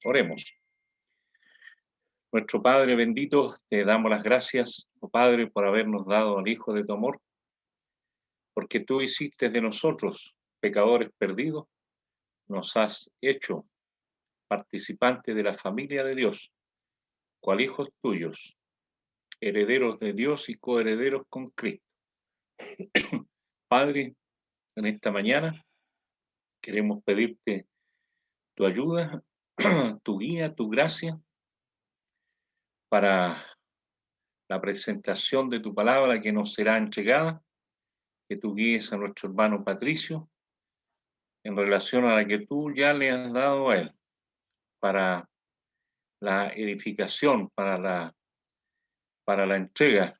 Oremos. Nuestro Padre bendito, te damos las gracias, oh Padre, por habernos dado al Hijo de tu amor, porque tú hiciste de nosotros, pecadores perdidos, nos has hecho participantes de la familia de Dios, cual hijos tuyos, herederos de Dios y coherederos con Cristo. Padre, en esta mañana queremos pedirte tu ayuda, tu guía, tu gracia para la presentación de tu palabra que nos será entregada, que tú guíes a nuestro hermano Patricio en relación a la que tú ya le has dado a él, para la edificación, para la entrega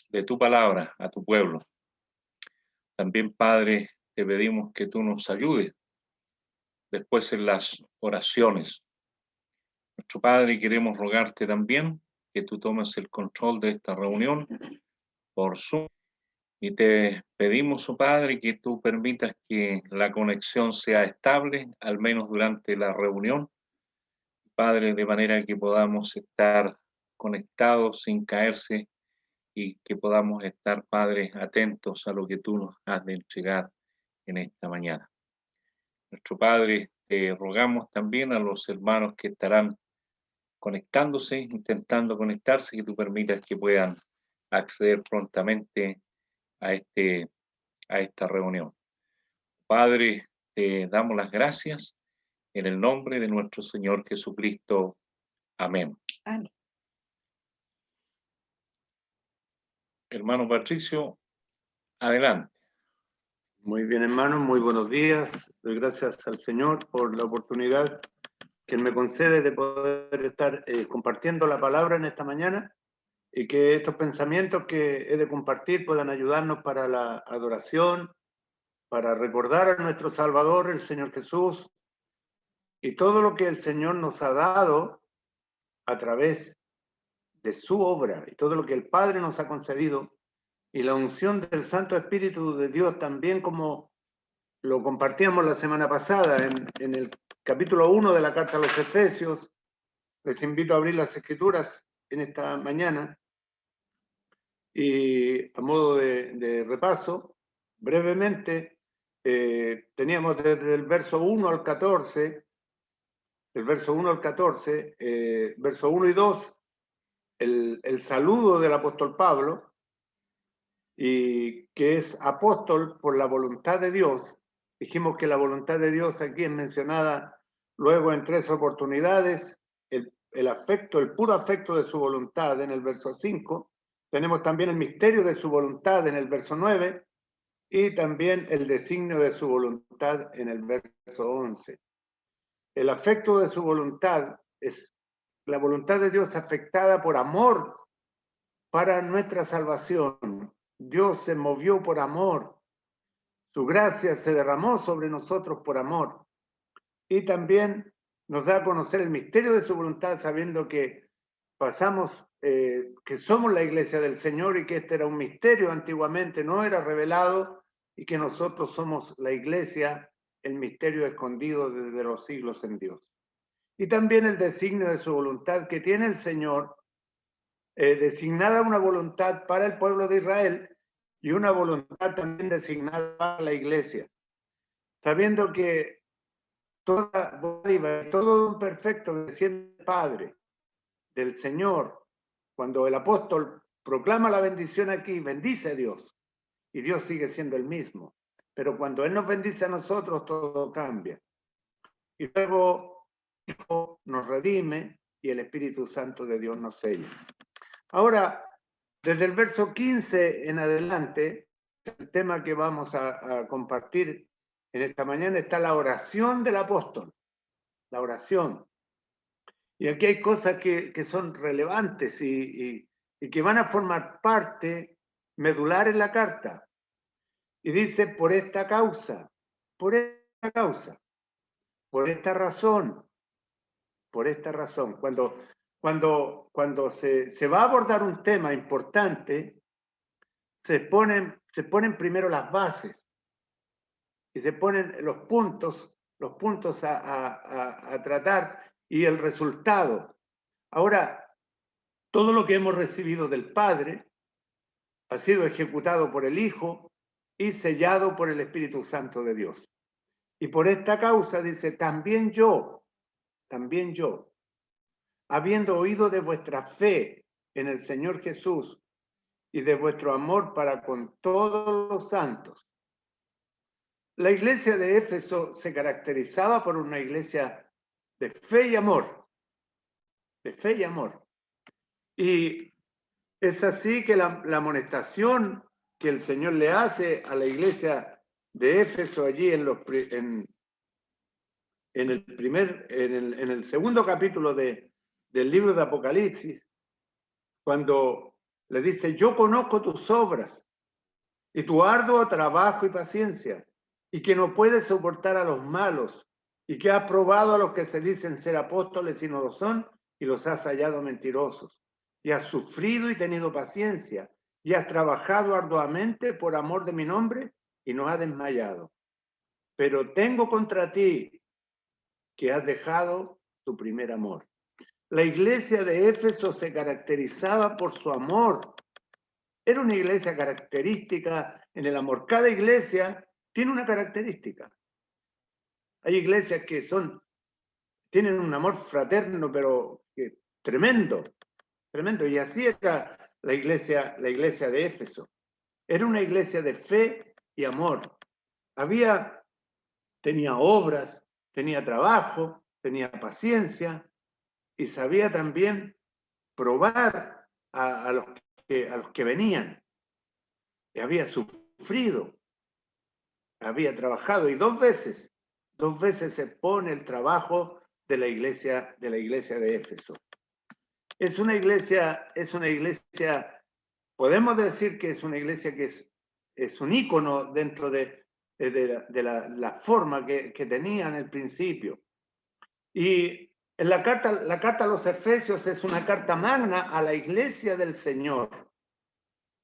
de tu palabra a tu pueblo. También, Padre, te pedimos que tú nos ayudes después en las oraciones. Nuestro Padre, queremos rogarte también que tú tomes el control de esta reunión por Zoom y te pedimos, oh Padre, que tú permitas que la conexión sea estable, al menos durante la reunión, Padre, de manera que podamos estar conectados sin caerse y que podamos estar, Padre, atentos a lo que tú nos has de entregar en esta mañana. Nuestro Padre, te rogamos también a los hermanos que estarán conectándose, intentando conectarse, que tú permitas que puedan acceder prontamente a esta reunión. Padre, te damos las gracias en el nombre de nuestro Señor Jesucristo. Amén. Amén. Hermano Patricio, adelante. Muy bien, hermano, muy buenos días. Doy gracias al Señor por la oportunidad que Él me concede de poder estar compartiendo la palabra en esta mañana y que estos pensamientos que he de compartir puedan ayudarnos para la adoración, para recordar a nuestro Salvador, el Señor Jesús, y todo lo que el Señor nos ha dado a través de su obra y todo lo que el Padre nos ha concedido y la unción del Santo Espíritu de Dios también, como lo compartíamos la semana pasada en el capítulo 1 de la carta a los Efesios. Les invito a abrir las Escrituras en esta mañana y a modo de repaso, brevemente, teníamos desde el verso 1 al 14, del verso 1 al 14, verso 1 y 2, el saludo del apóstol Pablo, y que es apóstol por la voluntad de Dios. Dijimos que la voluntad de Dios aquí es mencionada luego en 3 oportunidades, el afecto, el puro afecto de su voluntad en el verso 5, tenemos también el misterio de su voluntad en el verso 9 y también el designio de su voluntad en el verso 11. El afecto de su voluntad es la voluntad de Dios afectada por amor para nuestra salvación. Dios se movió por amor. Su gracia se derramó sobre nosotros por amor. Y también nos da a conocer el misterio de su voluntad, sabiendo que pasamos, que somos la iglesia del Señor y que este era un misterio antiguamente, no era revelado, y que nosotros somos la iglesia, el misterio escondido desde los siglos en Dios. Y también el designio de su voluntad que tiene el Señor, designada una voluntad para el pueblo de Israel y una voluntad también designada para la iglesia, sabiendo que toda dádiva, todo don perfecto que desciende Padre del Señor, cuando el apóstol proclama la bendición aquí, bendice a Dios, y Dios sigue siendo el mismo, pero cuando Él nos bendice a nosotros, todo cambia. Y luego el Hijo nos redime y el Espíritu Santo de Dios nos sella. Ahora, desde el verso 15 en adelante, el tema que vamos a compartir en esta mañana está la oración del apóstol, la oración. Y aquí hay cosas que son relevantes y que van a formar parte medular en la carta. Y dice, por esta causa, por esta causa, por esta razón, por esta razón. Cuando se va a abordar un tema importante, se ponen primero las bases y se ponen los puntos a tratar y el resultado. Ahora, todo lo que hemos recibido del Padre ha sido ejecutado por el Hijo y sellado por el Espíritu Santo de Dios. Y por esta causa dice, también yo, habiendo oído de vuestra fe en el Señor Jesús y de vuestro amor para con todos los santos. La iglesia de Éfeso se caracterizaba por una iglesia de fe y amor, de fe y amor. Y es así que la amonestación que el Señor le hace a la iglesia de Éfeso allí en el segundo capítulo del libro de Apocalipsis, cuando le dice, yo conozco tus obras y tu arduo trabajo y paciencia, y que no puedes soportar a los malos, y que has probado a los que se dicen ser apóstoles y no lo son, y los has hallado mentirosos, y has sufrido y tenido paciencia, y has trabajado arduamente por amor de mi nombre, y no has desmayado. Pero tengo contra ti que has dejado tu primer amor. La iglesia de Éfeso se caracterizaba por su amor. Era una iglesia característica en el amor. Cada iglesia tiene una característica. Hay iglesias que tienen un amor fraterno, pero tremendo, tremendo. Y así era la iglesia de Éfeso. Era una iglesia de fe y amor. Tenía obras, tenía trabajo, tenía paciencia y sabía también probar a los que venían. Y había sufrido, había trabajado, y dos veces se pone el trabajo de la iglesia de Éfeso. Es una iglesia, podemos decir que es una iglesia que es un ícono dentro de la forma que tenía en el principio. Y en la carta a los Efesios es una carta magna a la iglesia del Señor.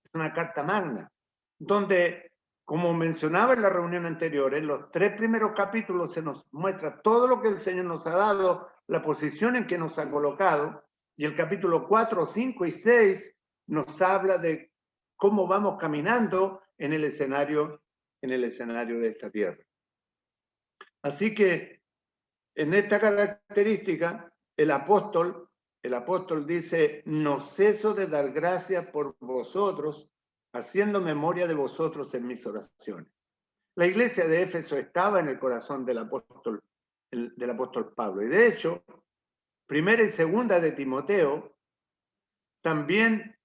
Es una carta magna, donde, como mencionaba en la reunión anterior, en los 3 primeros capítulos se nos muestra todo lo que el Señor nos ha dado, la posición en que nos ha colocado, y el capítulo 4, 5 y 6 nos habla de cómo vamos caminando en el escenario de esta tierra. Así que en esta característica, el apóstol dice, no ceso de dar gracias por vosotros, haciendo memoria de vosotros en mis oraciones. La iglesia de Éfeso estaba en el corazón del apóstol Pablo. Y de hecho, primera y segunda de Timoteo, también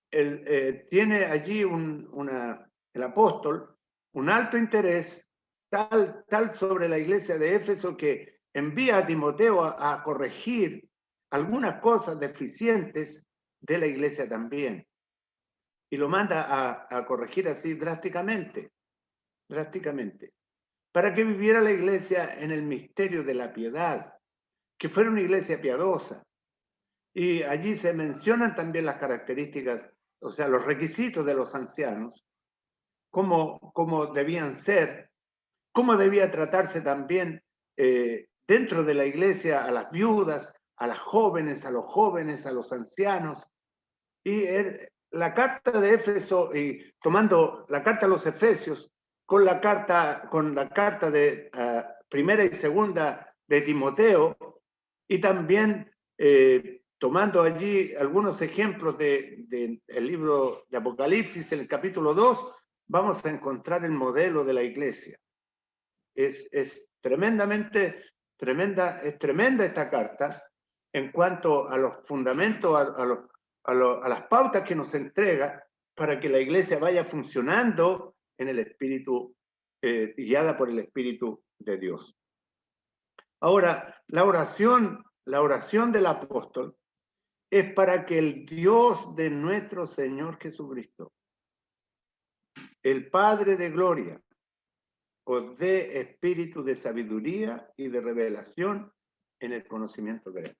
tiene allí el apóstol un alto interés tal sobre la iglesia de Éfeso que envía a Timoteo a corregir algunas cosas deficientes de la iglesia también. Y lo manda a corregir así drásticamente, para que viviera la iglesia en el misterio de la piedad, que fuera una iglesia piadosa. Y allí se mencionan también las características, o sea, los requisitos de los ancianos, cómo debían ser, cómo debía tratarse también dentro de la iglesia a las viudas, a las jóvenes, a los ancianos. Y la carta de Éfeso, y tomando la carta a los Efesios, con la carta de primera y segunda de Timoteo, y también tomando allí algunos ejemplos del libro de Apocalipsis, en el capítulo 2, vamos a encontrar el modelo de la iglesia. Es tremenda esta carta en cuanto a los fundamentos, a las pautas que nos entrega para que la iglesia vaya funcionando en el Espíritu, guiada por el Espíritu de Dios. Ahora, la oración del apóstol es para que el Dios de nuestro Señor Jesucristo, el Padre de gloria, os dé espíritu de sabiduría y de revelación en el conocimiento de Él.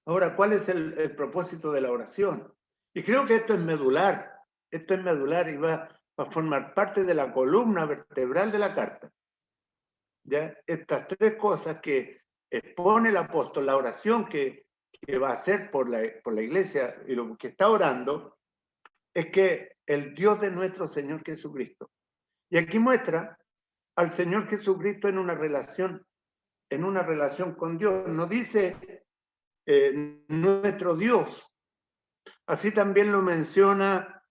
Ahora, ¿cuál es el propósito de la oración? Y creo que esto es medular y va a formar parte de la columna vertebral de la carta. ¿Ya? Estas tres cosas que expone el apóstol, la oración que va a hacer por la iglesia y lo que está orando, es que el Dios de nuestro Señor Jesucristo. Y aquí muestra al Señor Jesucristo en una relación con Dios. No dice nuestro Dios. Así también lo menciona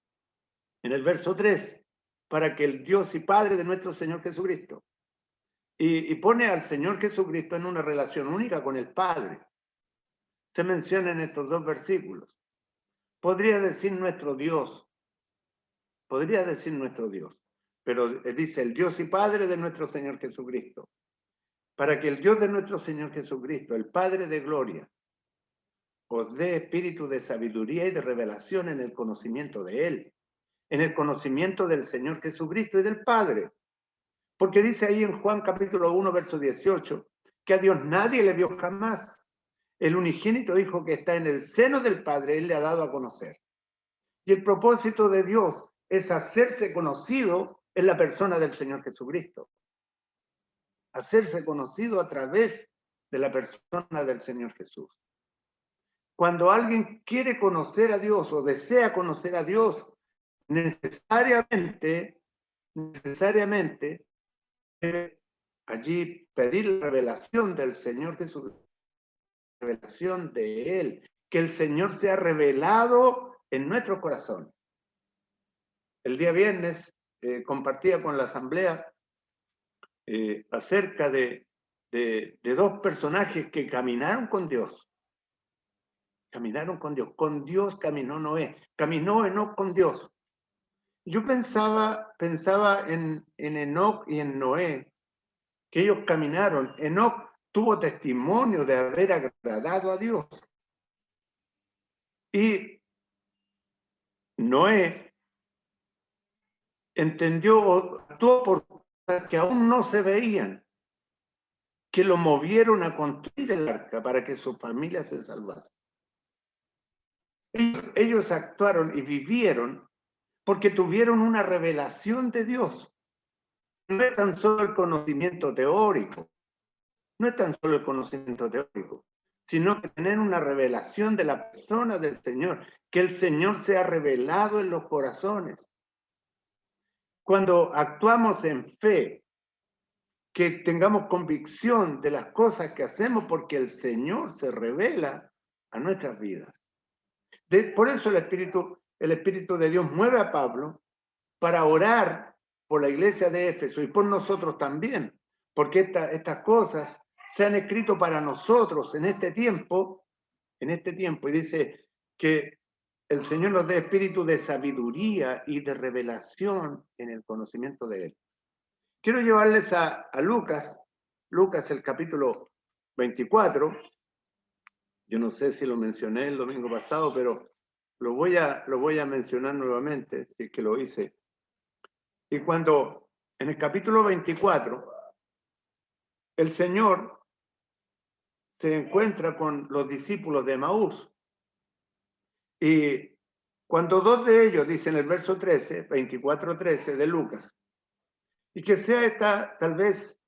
en el verso 3, para que el Dios y Padre de nuestro Señor Jesucristo. Y pone al Señor Jesucristo en una relación única con el Padre. Se menciona en estos dos versículos. Podría decir nuestro Dios, pero dice el Dios y Padre de nuestro Señor Jesucristo. Para que el Dios de nuestro Señor Jesucristo, el Padre de gloria, os dé espíritu de sabiduría y de revelación en el conocimiento de Él, en el conocimiento del Señor Jesucristo y del Padre. Porque dice ahí en Juan capítulo 1, verso 18, que a Dios nadie le vio jamás. El unigénito Hijo que está en el seno del Padre, Él le ha dado a conocer. Y el propósito de Dios es hacerse conocido en la persona del Señor Jesucristo. Hacerse conocido a través de la persona del Señor Jesús. Cuando alguien quiere conocer a Dios o desea conocer a Dios, necesariamente debe allí pedir la revelación del Señor Jesús, la revelación de Él, que el Señor sea revelado en nuestros corazones. El día viernes compartía con la asamblea acerca de dos personajes que caminaron con Dios. Caminaron con Dios. Con Dios caminó Noé. Caminó Enoc con Dios. Yo pensaba en Enoc y en Noé, que ellos caminaron. Enoc tuvo testimonio de haber agradado a Dios. Y Noé entendió, actuó por cosas que aún no se veían, que lo movieron a construir el arca para que su familia se salvase. Ellos actuaron y vivieron porque tuvieron una revelación de Dios. No es tan solo el conocimiento teórico, sino que tener una revelación de la persona del Señor, que el Señor sea revelado en los corazones. Cuando actuamos en fe, que tengamos convicción de las cosas que hacemos porque el Señor se revela a nuestras vidas. Por eso el Espíritu de Dios mueve a Pablo para orar por la iglesia de Éfeso y por nosotros también, porque estas cosas se han escrito para nosotros en este tiempo, y dice que el Señor nos dé espíritu de sabiduría y de revelación en el conocimiento de Él. Quiero llevarles a Lucas el capítulo 24. Yo no sé si lo mencioné el domingo pasado, pero lo voy a mencionar nuevamente, si es que lo hice. Y cuando en el capítulo 24, el Señor se encuentra con los discípulos de Emaús. Y cuando dos de ellos, dice en el verso 13, 24:13 de Lucas, y que sea esta tal vez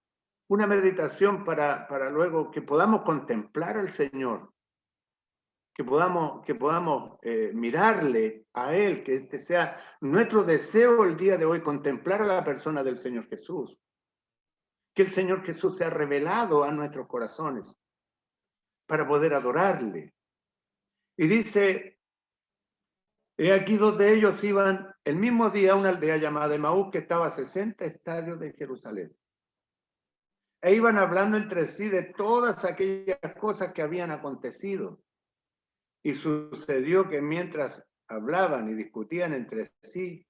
una meditación para luego que podamos contemplar al Señor, que podamos mirarle a Él, que este sea nuestro deseo el día de hoy, contemplar a la persona del Señor Jesús. Que el Señor Jesús sea revelado a nuestros corazones para poder adorarle. Y dice, he aquí dos de ellos iban el mismo día a una aldea llamada Emaús que estaba a 60 estadios de Jerusalén. E iban hablando entre sí de todas aquellas cosas que habían acontecido. Y sucedió que mientras hablaban y discutían entre sí,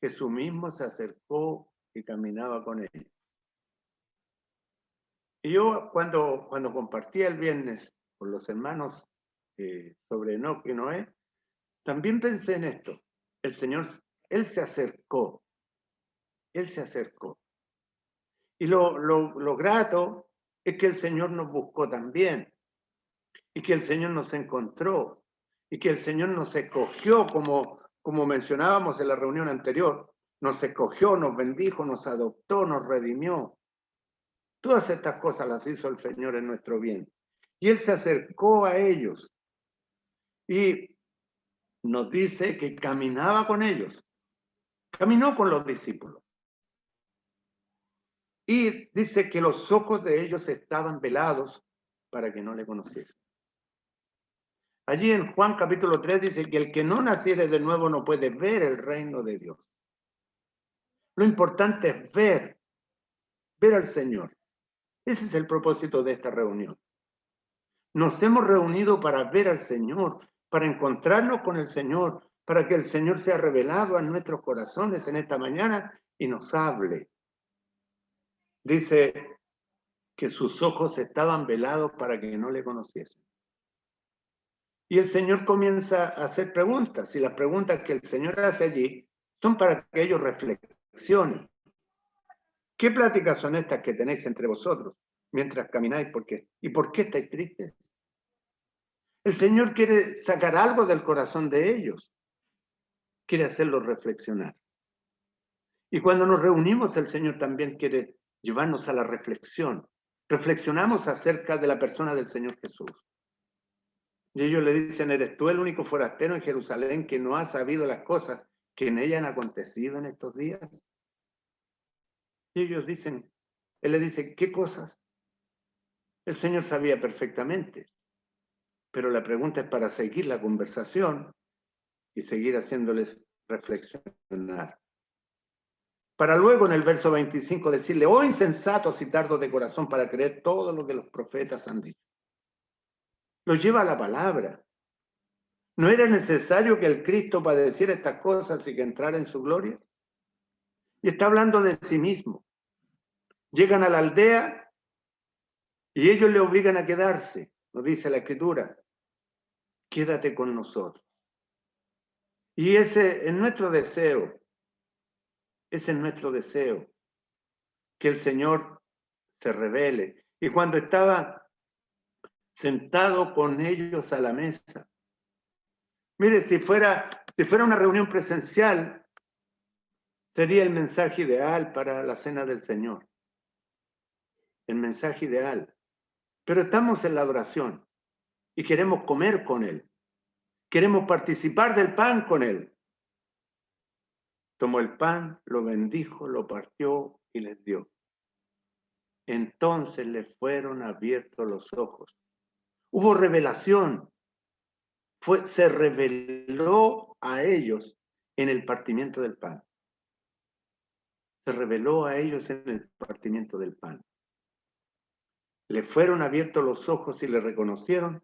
Jesús mismo se acercó y caminaba con ellos. Y yo cuando compartía el viernes con los hermanos sobre Enoc y Noé, también pensé en esto. El Señor, Él se acercó. Y lo grato es que el Señor nos buscó también. Y que el Señor nos encontró. Y que el Señor nos escogió, como mencionábamos en la reunión anterior. Nos escogió, nos bendijo, nos adoptó, nos redimió. Todas estas cosas las hizo el Señor en nuestro bien. Y Él se acercó a ellos y nos dice que caminaba con ellos. Caminó con los discípulos. Y dice que los ojos de ellos estaban velados para que no le conociesen. Allí en Juan capítulo 3 dice que el que no naciere de nuevo no puede ver el reino de Dios. Lo importante es ver al Señor. Ese es el propósito de esta reunión. Nos hemos reunido para ver al Señor, para encontrarnos con el Señor, para que el Señor sea revelado a nuestros corazones en esta mañana y nos hable. Dice que sus ojos estaban velados para que no le conociesen. Y el Señor comienza a hacer preguntas, y las preguntas que el Señor hace allí son para que ellos reflexionen. ¿Qué pláticas son estas que tenéis entre vosotros mientras camináis? ¿Y por qué estáis tristes? El Señor quiere sacar algo del corazón de ellos. Quiere hacerlos reflexionar. Y cuando nos reunimos, el Señor también quiere llevarnos a la reflexión. Reflexionamos acerca de la persona del Señor Jesús. Y ellos le dicen, ¿eres tú el único forastero en Jerusalén que no ha sabido las cosas que en ella han acontecido en estos días? Y ellos dicen, él le dice, ¿qué cosas? El Señor sabía perfectamente, pero la pregunta es para seguir la conversación y seguir haciéndoles reflexionar. Para luego en el verso 25 decirle, oh insensatos y tardos de corazón para creer todo lo que los profetas han dicho. Los lleva a la palabra. ¿No era necesario que el Cristo padeciera estas cosas y que entrara en su gloria? Y está hablando de sí mismo. Llegan a la aldea y ellos le obligan a quedarse, nos dice la Escritura. Quédate con nosotros. Y ese es nuestro deseo. Ese es nuestro deseo. Que el Señor se revele. Y cuando estaba sentado con ellos a la mesa, mire, si fuera una reunión presencial, sería el mensaje ideal para la cena del Señor. El mensaje ideal. Pero estamos en la adoración y queremos comer con Él. Queremos participar del pan con Él. Tomó el pan, lo bendijo, lo partió y les dio. Entonces le fueron abiertos los ojos. Hubo revelación. Se reveló a ellos en el partimiento del pan. Se reveló a ellos en el partimiento del pan. Le fueron abiertos los ojos y le reconocieron,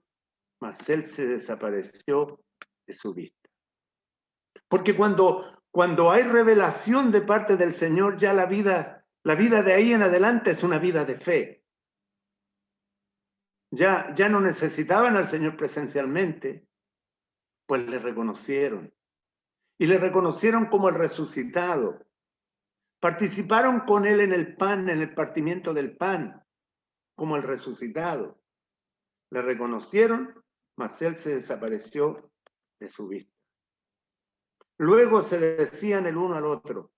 mas él se desapareció de su vista. Porque cuando hay revelación de parte del Señor, ya la vida de ahí en adelante es una vida de fe. Ya no necesitaban al Señor presencialmente, pues le reconocieron. Y le reconocieron como el resucitado. Participaron con él en el pan, en el partimiento del pan, como el resucitado. Le reconocieron, mas él se desapareció de su vista. Luego se decían el uno al otro,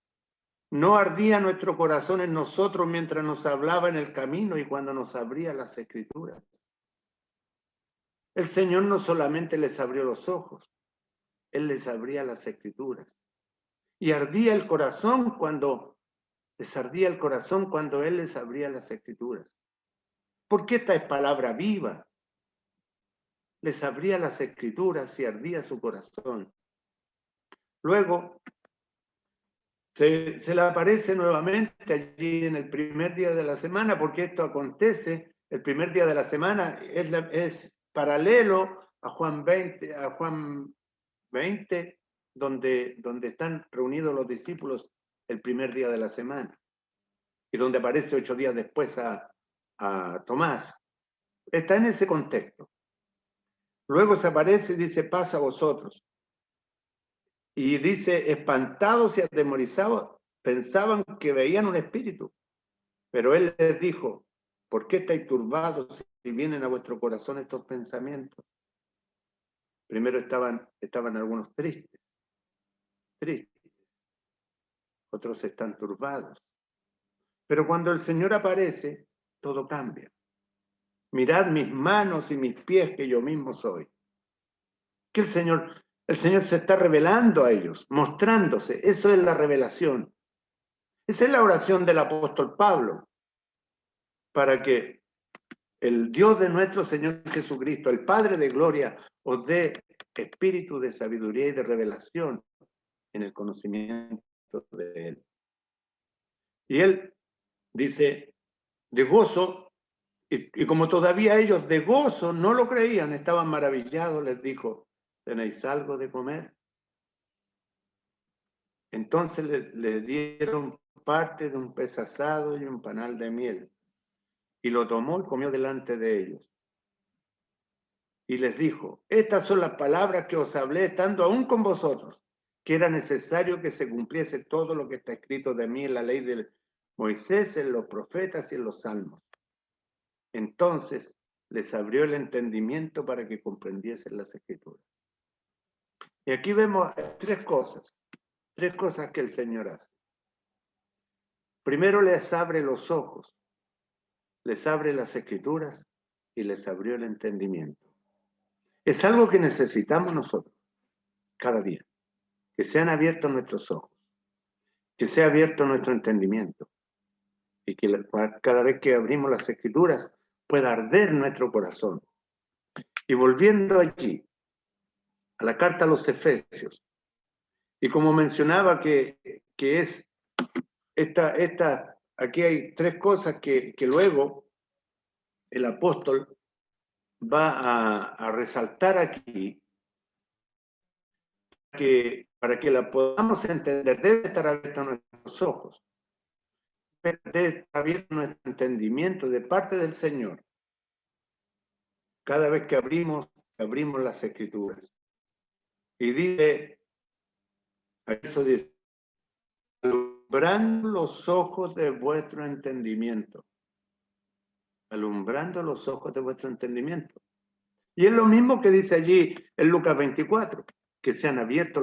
¿no ardía nuestro corazón en nosotros mientras nos hablaba en el camino y cuando nos abría las Escrituras? El Señor no solamente les abrió los ojos, Él les abría las Escrituras. Y ardía el corazón cuando Él les abría las Escrituras. Porque esta es palabra viva. Les abría las Escrituras y ardía su corazón. Luego se le aparece nuevamente allí en el primer día de la semana, porque esto acontece, el primer día de la semana es paralelo a Juan 20, donde están reunidos los discípulos el primer día de la semana, y donde aparece 8 días después a Tomás. Está en ese contexto. Luego se aparece y dice, paz a vosotros. Y dice, espantados y atemorizados, pensaban que veían un espíritu. Pero él les dijo, ¿por qué estáis turbados si vienen a vuestro corazón estos pensamientos? Primero estaban algunos tristes. Otros están turbados. Pero cuando el Señor aparece, todo cambia. Mirad mis manos y mis pies, que yo mismo soy. Que el Señor se está revelando a ellos, mostrándose. Eso es la revelación. Esa es la oración del apóstol Pablo, para que el Dios de nuestro Señor Jesucristo, el Padre de gloria, os dé espíritu de sabiduría y de revelación en el conocimiento de Él. Y Él dice, de gozo, y como todavía ellos de gozo no lo creían, estaban maravillados, les dijo, ¿tenéis algo de comer? Entonces le dieron parte de un pez asado y un panal de miel, y lo tomó y comió delante de ellos. Y les dijo, estas son las palabras que os hablé estando aún con vosotros, que era necesario que se cumpliese todo lo que está escrito de mí en la ley de Moisés, en los profetas y en los salmos. Entonces les abrió el entendimiento para que comprendiesen las escrituras. Y aquí vemos tres cosas que el Señor hace. Primero les abre los ojos, les abre las escrituras y les abrió el entendimiento. Es algo que necesitamos nosotros cada día, que sean abiertos nuestros ojos, que sea abierto nuestro entendimiento y que cada vez que abrimos las escrituras pueda arder nuestro corazón. Y volviendo allí, a la carta a los Efesios, y como mencionaba que es aquí hay tres cosas que luego el apóstol va a resaltar aquí, que para que la podamos entender, debe estar abiertos nuestros ojos, debe estar abierto nuestro entendimiento de parte del Señor. Cada vez que abrimos las escrituras. Y dice, eso dice, alumbrando los ojos de vuestro entendimiento. Alumbrando los ojos de vuestro entendimiento. Y es lo mismo que dice allí en Lucas 24, que sean abiertos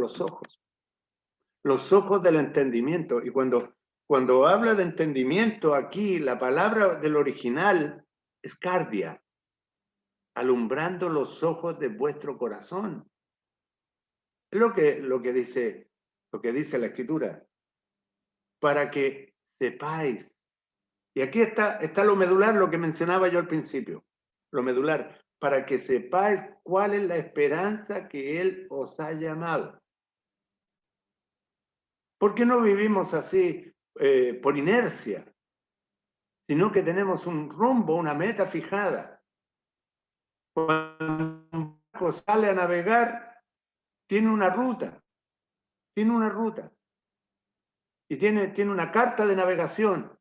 los ojos del entendimiento. Y cuando habla de entendimiento aquí, la palabra del original es cardia, alumbrando los ojos de vuestro corazón. Es lo que dice la Escritura, para que sepáis. Y aquí está lo medular, lo que mencionaba yo al principio, lo medular, para que sepáis cuál es la esperanza que Él os ha llamado. ¿Por qué no vivimos así por inercia? Sino que tenemos un rumbo, una meta fijada. Cuando un barco sale a navegar, tiene una ruta. Y tiene una carta de navegación.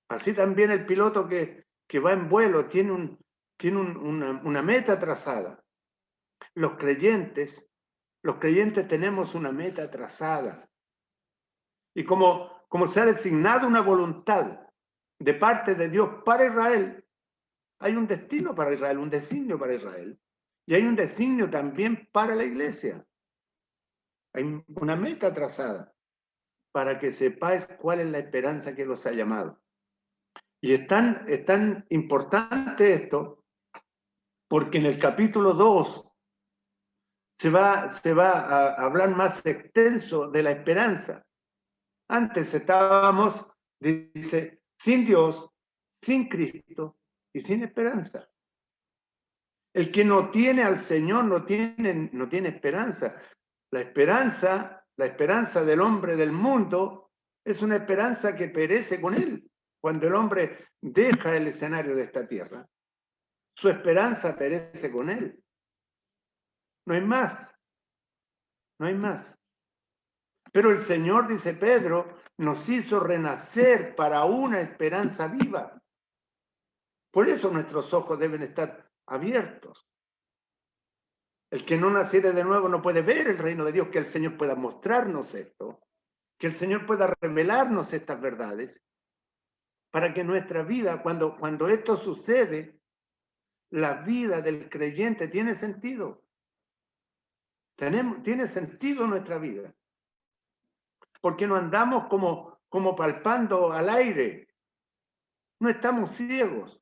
Así también el piloto que va en vuelo tiene una meta trazada. Los creyentes tenemos una meta trazada. Y como se ha designado una voluntad de parte de Dios para Israel, hay un destino para Israel, un designio para Israel. Y hay un designio también para la iglesia. Hay una meta trazada para que sepáis cuál es la esperanza que los ha llamado. Y es tan importante esto, porque en el capítulo 2 se va a hablar más extenso de la esperanza. Antes estábamos, dice, sin Dios, sin Cristo y sin esperanza. El que no tiene al Señor no tiene esperanza. La esperanza del hombre del mundo es una esperanza que perece con él. Cuando el hombre deja el escenario de esta tierra, su esperanza perece con él. No hay más. Pero el Señor, dice Pedro, nos hizo renacer para una esperanza viva. Por eso nuestros ojos deben estar abiertos. El que no naciere de nuevo no puede ver el reino de Dios, que el Señor pueda mostrarnos esto, que el Señor pueda revelarnos estas verdades, para que nuestra vida, cuando esto sucede, la vida del creyente tiene sentido. Tiene sentido nuestra vida. Porque no andamos como palpando al aire. No estamos ciegos.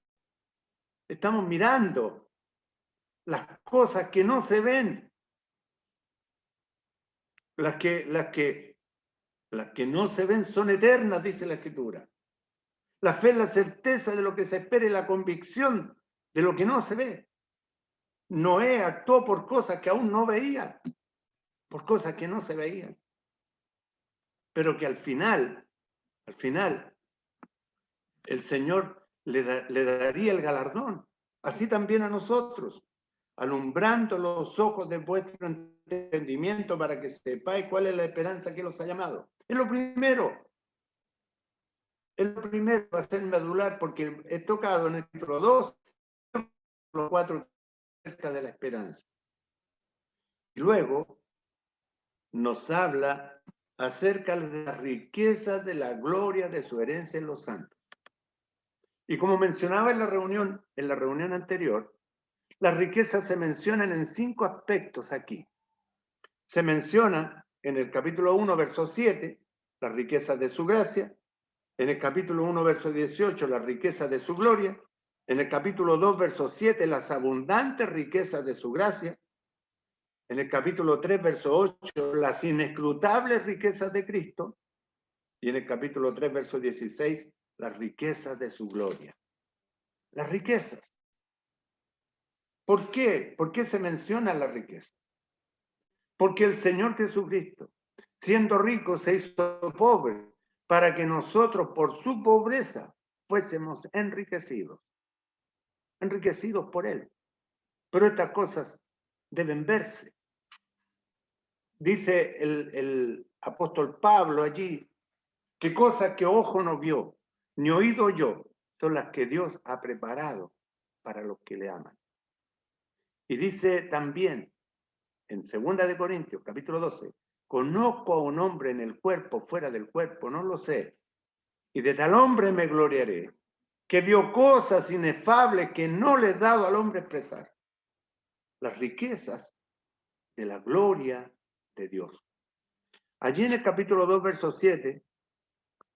Estamos mirando las cosas que no se ven. Las que no se ven son eternas, dice la Escritura. La fe es la certeza de lo que se espera y la convicción de lo que no se ve. Noé actuó por cosas que aún no veía, por cosas que no se veían. Pero que al final, el Señor le daría el galardón. Así también a nosotros, alumbrando los ojos de vuestro entendimiento para que sepáis cuál es la esperanza que los ha llamado. Es lo primero. Es lo primero, va a ser medular, porque he tocado en el capítulo 2, los 4 acerca de la esperanza. Y luego nos habla acerca de las riquezas de la gloria de su herencia en los santos. Y como mencionaba en la reunión anterior, las riquezas se mencionan en 5 aspectos aquí. Se menciona en el capítulo 1, verso 7, las riquezas de su gracia. En el capítulo 1, verso 18, las riquezas de su gloria. En el capítulo 2, verso 7, las abundantes riquezas de su gracia. En el capítulo 3, verso 8, las inescrutables riquezas de Cristo. Y en el capítulo 3, verso 16, las riquezas de su gloria. Las riquezas. ¿Por qué? ¿Por qué se menciona la riqueza? Porque el Señor Jesucristo, siendo rico, se hizo pobre para que nosotros por su pobreza fuésemos enriquecidos por Él. Pero estas cosas deben verse. Dice el apóstol Pablo allí, que cosas que ojo no vio, ni oído oyó, son las que Dios ha preparado para los que le aman. Y dice también en 2 de Corintios, capítulo 12, conozco a un hombre en el cuerpo, fuera del cuerpo, no lo sé, y de tal hombre me gloriaré, que vio cosas inefables que no le he dado al hombre expresar. Las riquezas de la gloria de Dios. Allí en el capítulo 2, verso 7,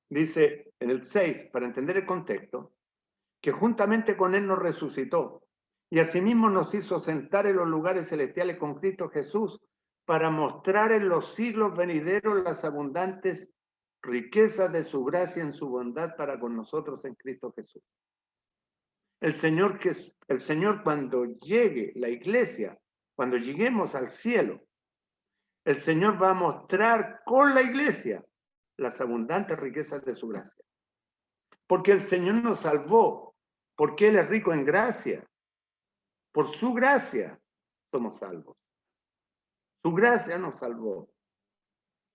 dice en el 6, para entender el contexto, que juntamente con Él nos resucitó y asimismo nos hizo sentar en los lugares celestiales con Cristo Jesús para mostrar en los siglos venideros las abundantes riquezas de su gracia en su bondad para con nosotros en Cristo Jesús. El Señor cuando llegue la iglesia, cuando lleguemos al cielo, el Señor va a mostrar con la iglesia las abundantes riquezas de su gracia. Porque el Señor nos salvó, porque Él es rico en gracia. Por su gracia somos salvos. Su gracia nos salvó.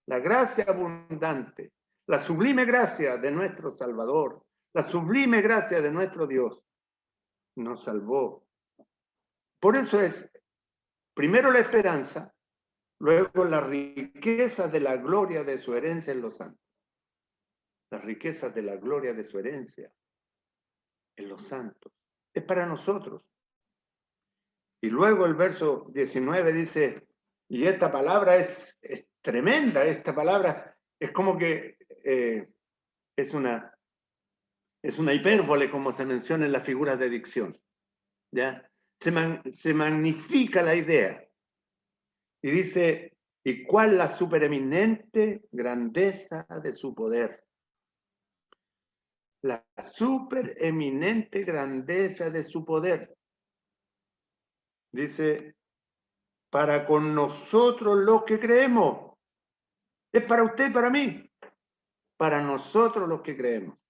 La gracia abundante, la sublime gracia de nuestro Salvador, la sublime gracia de nuestro Dios, nos salvó. Por eso es, primero la esperanza, luego la riqueza de la gloria de su herencia en los santos. Las riquezas de la gloria de su herencia en los santos. Es para nosotros. Y luego el verso 19 dice, y esta palabra es tremenda, esta palabra es como que es una hipérbole, como se menciona en las figuras de dicción. ¿Ya? Se magnifica la idea. Y dice, ¿y cuál la supereminente grandeza de su poder? La supereminente grandeza de su poder. Dice, para con nosotros los que creemos. Es para usted y para mí. Para nosotros los que creemos.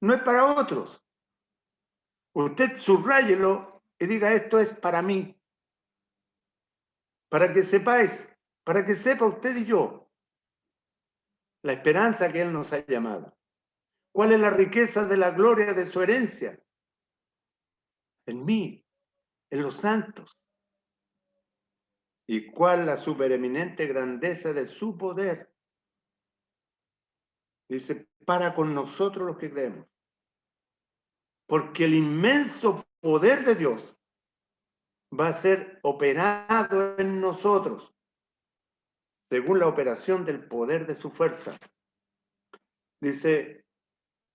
No es para otros. Usted subráyelo y diga, esto es para mí. Para que sepáis, para que sepa usted y yo la esperanza que Él nos ha llamado. ¿Cuál es la riqueza de la gloria de su herencia? En mí, en los santos. ¿Y cuál la supereminente grandeza de su poder? Dice, para con nosotros los que creemos. Porque el inmenso poder de Dios va a ser operado en nosotros según la operación del poder de su fuerza. Dice,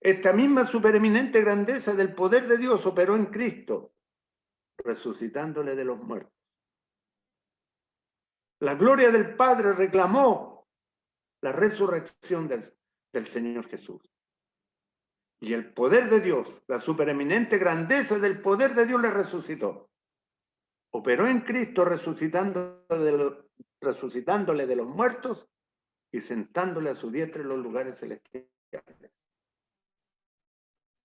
esta misma supereminente grandeza del poder de Dios operó en Cristo, resucitándole de los muertos. La gloria del Padre reclamó la resurrección del Señor Jesús. Y el poder de Dios, la supereminente grandeza del poder de Dios le resucitó. Operó en Cristo resucitándole de los muertos y sentándole a su diestra en los lugares celestiales.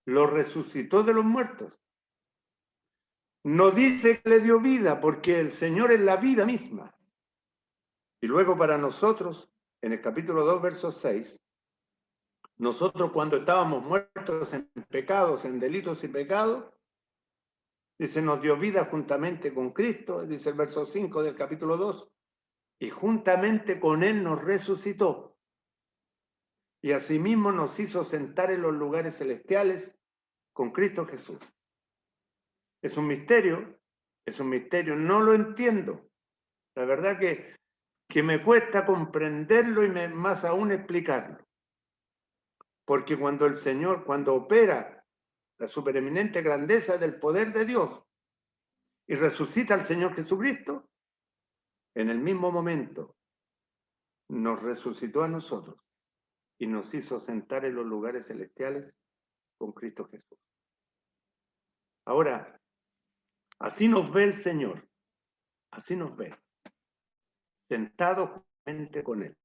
Lo resucitó de los muertos. No dice que le dio vida, porque el Señor es la vida misma. Y luego para nosotros, en el capítulo 2, verso 6, nosotros cuando estábamos muertos en pecados, en delitos y pecados, dice, nos dio vida juntamente con Cristo, dice el verso 5 del capítulo 2, y juntamente con Él nos resucitó. Y asimismo nos hizo sentar en los lugares celestiales con Cristo Jesús. Es un misterio, no lo entiendo. La verdad que me cuesta comprenderlo y más aún explicarlo. Porque cuando el Señor, cuando opera la supereminente grandeza del poder de Dios y resucita al Señor Jesucristo, en el mismo momento nos resucitó a nosotros y nos hizo sentar en los lugares celestiales con Cristo Jesús. Ahora, así nos ve el Señor, así nos ve, sentados juntamente con Él.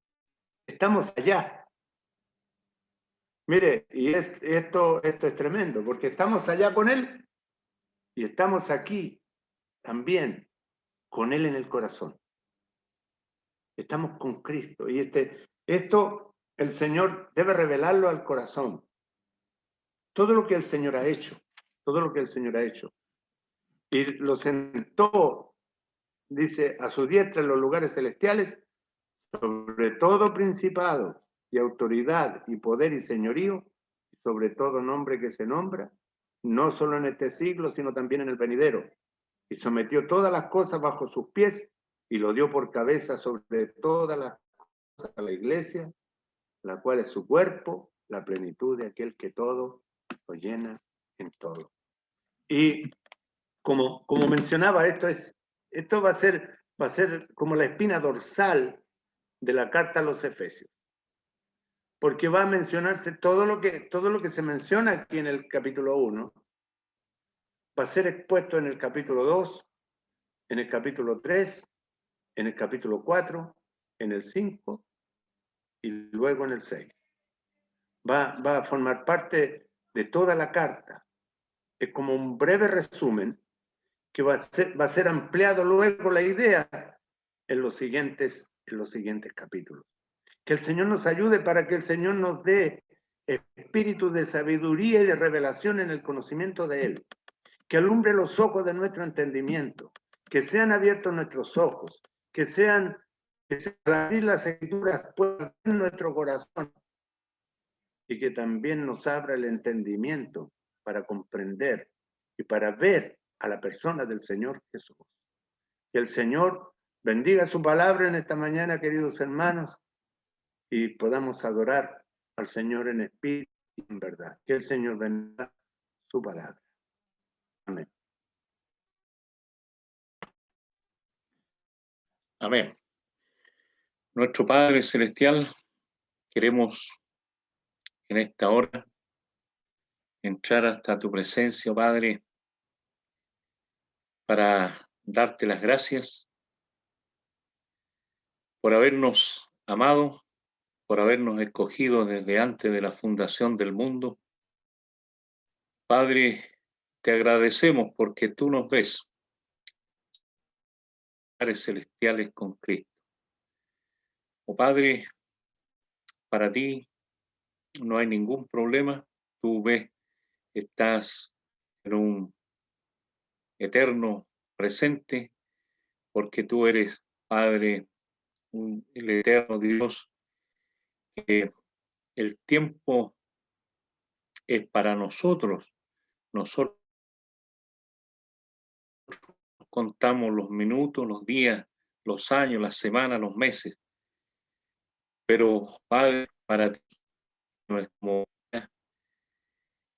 Estamos allá. Mire, y esto es tremendo, porque estamos allá con Él y estamos aquí también con Él en el corazón. Estamos con Cristo y esto el Señor debe revelarlo al corazón. Todo lo que el Señor ha hecho, todo lo que el Señor ha hecho. Y lo sentó, dice, a su diestra en los lugares celestiales, sobre todo principado y autoridad y poder y señorío, sobre todo nombre que se nombra, no solo en este siglo, sino también en el venidero. Y sometió todas las cosas bajo sus pies y lo dio por cabeza sobre todas las cosas a la iglesia, la cual es su cuerpo, la plenitud de aquel que todo lo llena en todo. Y como mencionaba, esto va a ser como la espina dorsal de la carta a los Efesios. Porque va a mencionarse todo lo que se menciona aquí en el capítulo 1, va a ser expuesto en el capítulo 2, en el capítulo 3, en el capítulo 4, en el 5 y luego en el 6. Va a formar parte de toda la carta. Es como un breve resumen que va a ser ampliado luego la idea en los siguientes capítulos. Que el Señor nos ayude para que el Señor nos dé espíritu de sabiduría y de revelación en el conocimiento de Él. Que alumbre los ojos de nuestro entendimiento, que sean abiertos nuestros ojos, que al abrir las escrituras puedan en nuestro corazón y que también nos abra el entendimiento para comprender y para ver a la persona del Señor Jesús. Que el Señor bendiga su palabra en esta mañana, queridos hermanos, y podamos adorar al Señor en espíritu y en verdad. Que el Señor bendiga su palabra. Amén. Amén. Nuestro Padre Celestial, queremos en esta hora entrar hasta tu presencia, Padre, para darte las gracias por habernos amado, por habernos escogido desde antes de la fundación del mundo. Padre, te agradecemos porque tú nos ves, Padres celestiales con Cristo. Oh Padre, para ti no hay ningún problema. Tú ves, estás en un eterno presente porque tú eres, Padre, el eterno Dios, que el tiempo es para nosotros. Nosotros contamos los minutos, los días, los años, las semanas, los meses. Pero, Padre, para ti no es como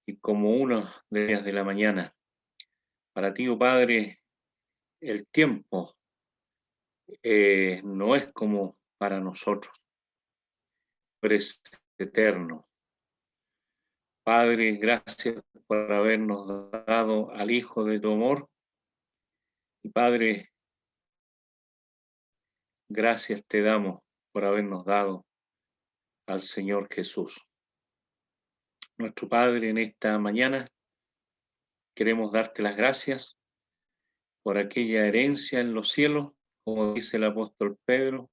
y como uno de días de la mañana. Para ti, oh Padre, el tiempo no es como para nosotros, pero es eterno. Padre, gracias por habernos dado al Hijo de tu amor. Y Padre, gracias te damos por habernos dado al Señor Jesús. Nuestro Padre, en esta mañana queremos darte las gracias por aquella herencia en los cielos, como dice el apóstol Pedro,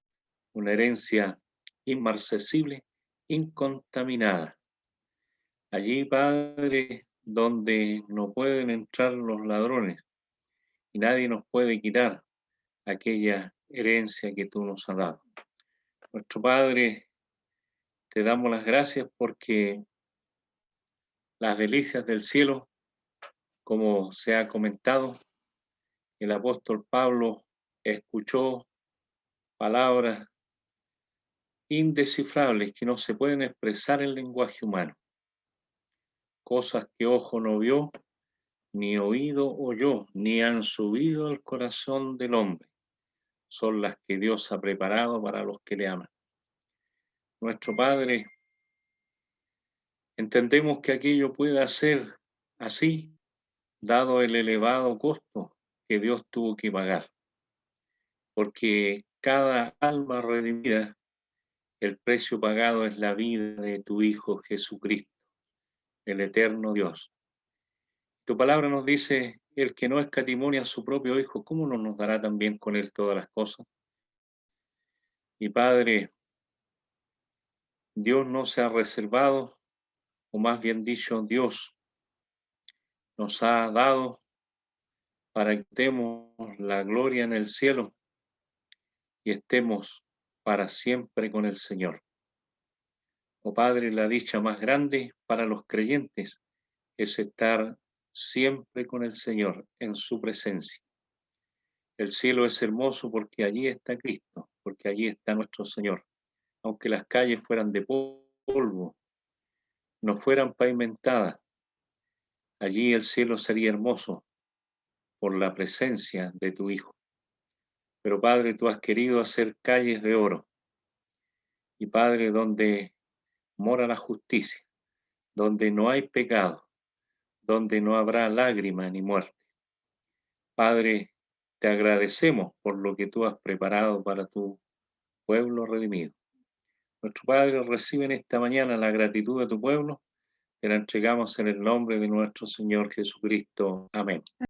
una herencia inmarcesible, incontaminada. Allí, Padre, donde no pueden entrar los ladrones y nadie nos puede quitar aquella herencia que tú nos has dado. Nuestro Padre, te damos las gracias porque las delicias del cielo, como se ha comentado, el apóstol Pablo escuchó palabras indescifrables que no se pueden expresar en lenguaje humano, cosas que ojo no vio, ni oído oyó, ni han subido al corazón del hombre, son las que Dios ha preparado para los que le aman. Nuestro Padre, entendemos que aquello pueda ser así, dado el elevado costo que Dios tuvo que pagar, porque cada alma redimida, el precio pagado es la vida de tu Hijo Jesucristo, el eterno Dios. Tu palabra nos dice, el que no escatimonia a su propio Hijo, ¿cómo no nos dará también con él todas las cosas? Y Padre, Dios no se ha reservado, o más bien dicho, Dios nos ha dado para que demos la gloria en el cielo y estemos para siempre con el Señor. Oh Padre, la dicha más grande para los creyentes es estar siempre con el Señor en su presencia. El cielo es hermoso porque allí está Cristo, porque allí está nuestro Señor. Aunque las calles fueran de polvo, no fueran pavimentadas, allí el cielo sería hermoso por la presencia de tu Hijo. Pero Padre, tú has querido hacer calles de oro, y Padre, donde mora la justicia, donde no hay pecado, donde no habrá lágrima ni muerte. Padre, te agradecemos por lo que tú has preparado para tu pueblo redimido. Nuestro Padre, recibe en esta mañana la gratitud de tu pueblo, te la entregamos en el nombre de nuestro Señor Jesucristo. Amén.